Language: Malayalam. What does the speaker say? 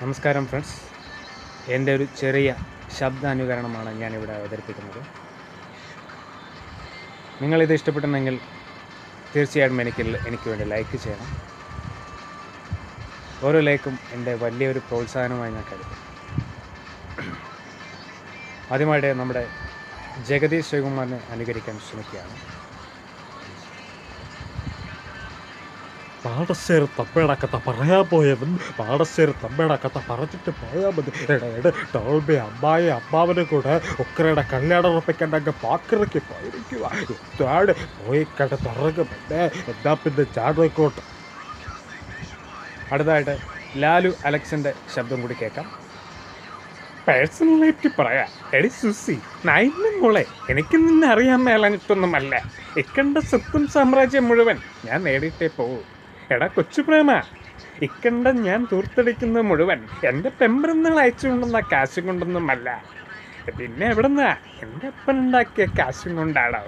നമസ്കാരം ഫ്രണ്ട്സ്, എൻ്റെ ഒരു ചെറിയ ശബ്ദാനുകരണമാണ് ഞാനിവിടെ അവതരിപ്പിക്കുന്നത്. നിങ്ങളിത് ഇഷ്ടപ്പെട്ടുണ്ടെങ്കിൽ തീർച്ചയായിട്ടും എനിക്ക് വേണ്ടി ലൈക്ക് ചെയ്യണം. ഓരോ ലൈക്കും എൻ്റെ വലിയൊരു പ്രോത്സാഹനമായി ഞാൻ കരുതും. ആദ്യമായിട്ട് നമ്മുടെ ജഗദീഷ് ശ്രീകുമാറിനെ അനുകരിക്കാൻ ശ്രമിക്കുകയാണ്. പാടശ്ശേരി തമ്മയുടെ കഥ പറയാൻ പോയവൻ പാടശ്ശേരി തമ്മയുടെ കഥ പറഞ്ഞിട്ട് പോയാൽ മതി. ടോൾബി അമ്മാവനും കൂടെ ഉക്കരയുടെ കല്യാണം ഉറപ്പിക്കണ്ടെങ്കിൽ പാക്കിറക്കി പോയിരിക്കുക. എന്താണ് പോയി കണ്ട് തുറങ്ങുമെന്നെ, എന്നാ പിന്നെ ചാടോക്കോട്ട്. അടുത്തതായിട്ട് ലാലു അലക്സിൻ്റെ ശബ്ദം കൂടി കേൾക്കാം. പേഴ്സണലായിട്ട് പറയാം, എടി സുസി നൈനും മോളെ, എനിക്ക് നിന്നെ അറിയാൻ മേലഞ്ഞിട്ടൊന്നുമല്ല. ഇക്കണ്ട സ്വത്തും സാമ്രാജ്യം മുഴുവൻ ഞാൻ നേടിയിട്ടേ പോകൂ. എടാ കൊച്ചു പ്രേമ, ഇക്കണ്ട ഞാൻ തൂർത്തടിക്കുന്നത് മുഴുവൻ എൻ്റെ പെമ്പറന്നാൾ അയച്ചു കൊണ്ടുവന്ന കാശും കൊണ്ടൊന്നുമല്ല. പിന്നെ എവിടെന്നാ എൻ്റെ അപ്പനുണ്ടാക്കിയ കാശും കൊണ്ടാണോ?